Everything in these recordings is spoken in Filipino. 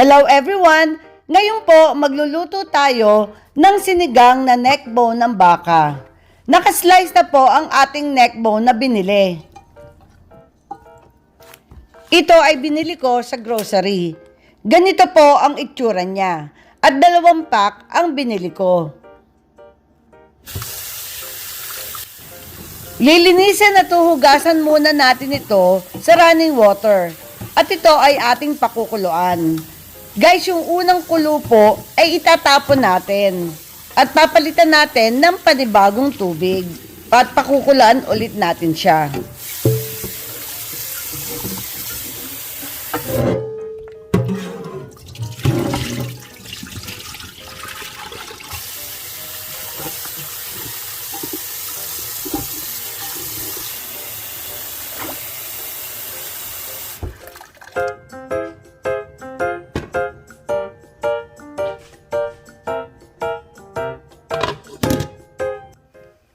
Hello everyone! Ngayon po magluluto tayo ng sinigang na neck bone ng baka. Nakaslice na po ang ating neck bone na binili. Ito ay binili ko sa grocery. Ganito po ang itsura niya. At 2 pack ang binili ko. Lilinisin at huhugasan muna natin ito sa running water. At ito ay ating pakukuluan. Guys, yung unang kulo po ay itatapon natin. At papalitan natin ng panibagong tubig. At pakukulaan ulit natin siya.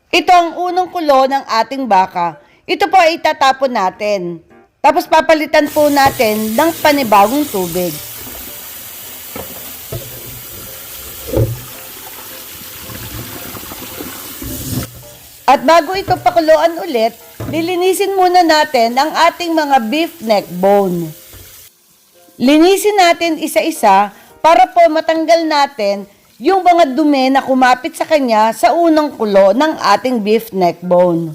Ito ang unang kulo ng ating baka. Ito po ay itatapon natin. Tapos papalitan po natin ng panibagong tubig. At bago ito pakuluan ulit, lilinisin muna natin ang ating mga beef neck bone. Linisin natin isa-isa para po matanggal natin yung mga dumi na kumapit sa kanya sa unang kulo ng ating beef neck bone.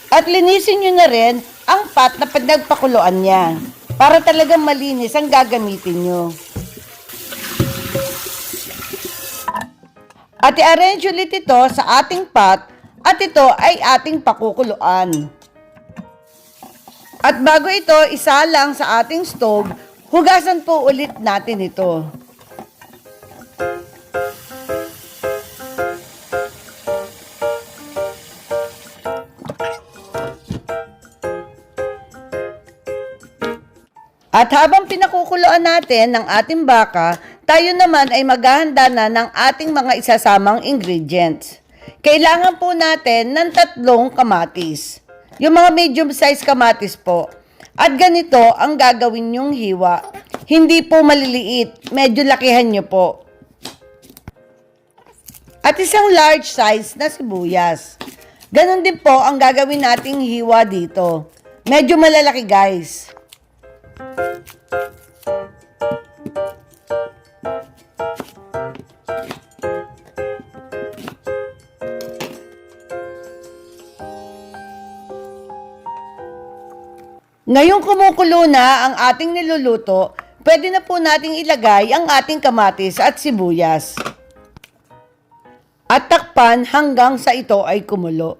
At linisin nyo na rin ang pot na pinagpakuluan niya para talagang malinis ang gagamitin nyo. At i-arrange ulit ito sa ating pot at ito ay ating pakukuluan. At bago ito isalang sa ating stove, hugasan po ulit natin ito. At habang pinakukuluan natin ng ating baka, tayo naman ay maghahanda na ng ating mga isasamang ingredients. Kailangan po natin ng 3 kamatis. Yung mga medium size kamatis po. At ganito ang gagawin nyong hiwa. Hindi po maliliit, medyo lakihan nyo po. At isang large size na sibuyas. Ganon din po ang gagawin nating hiwa dito. Medyo malalaki guys. Ngayong kumukulo na ang ating niluluto, pwede na po nating ilagay ang ating kamatis at sibuyas. At takpan hanggang sa ito ay kumulo.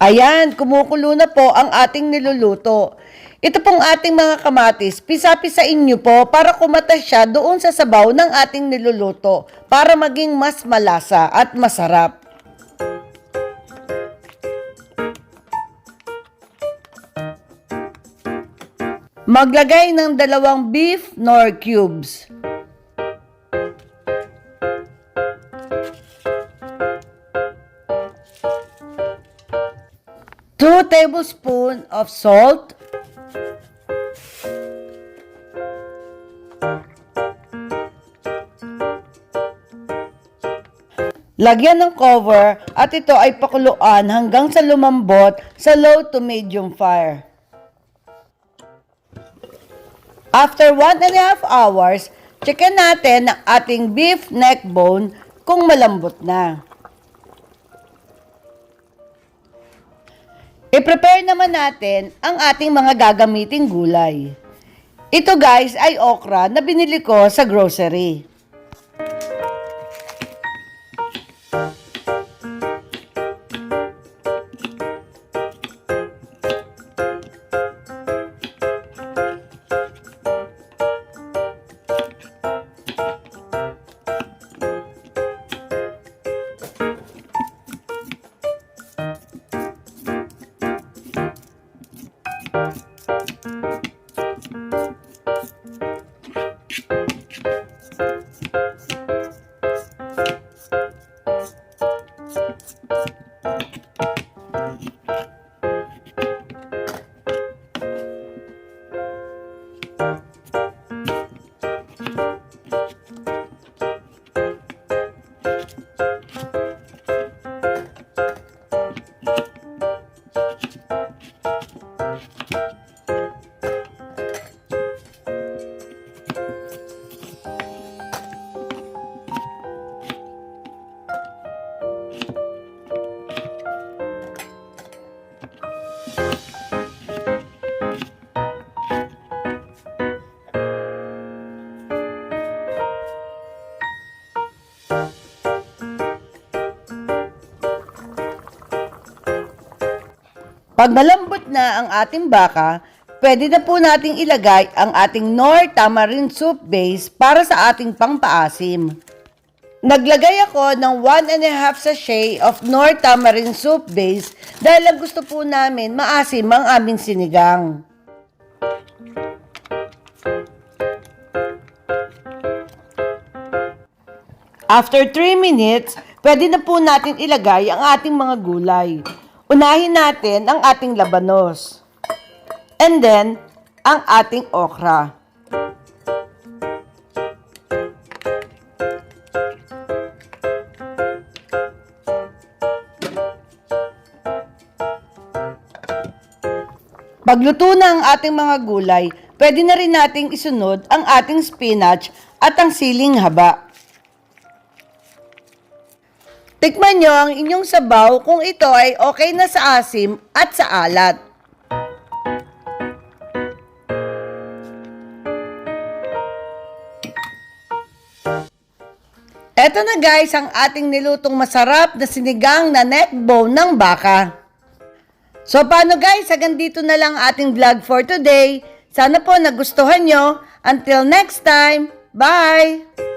Ayan, kumukulo na po ang ating niluluto. Ito pong ating mga kamatis, pisa-pisain nyo po para kumatas siya doon sa sabaw ng ating niluluto para maging mas malasa at masarap. Maglagay ng 2 beef nor cubes. Two tablespoons of salt. Lagyan ng cover at ito ay pakuluan hanggang sa lumambot sa low to medium fire. After 1.5 hours, checkin natin ang ating beef neck bone kung malambot na. I-prepare naman natin ang ating mga gagamiting gulay. Ito guys ay okra na binili ko sa grocery. Pag malambot na ang ating baka, pwede na po nating ilagay ang ating Knorr Tamarind Soup Base para sa ating pangpaasim. Naglagay ako ng 1½ sachet of Knorr Tamarind Soup Base dahil ang gusto po namin maasim ang aming sinigang. After 3 minutes, pwede na po natin ilagay ang ating mga gulay. Unahin natin ang ating labanos. And then, ang ating okra. Pagluto na ang ating mga gulay, pwede na rin nating isunod ang ating spinach at ang siling haba. Tikman nyo ang inyong sabaw kung ito ay okay na sa asim at sa alat. Eto na guys ang ating nilutong masarap na sinigang na neck bone ng baka. So paano guys, hanggang dito na lang ating vlog for today. Sana po nagustuhan nyo. Until next time, bye!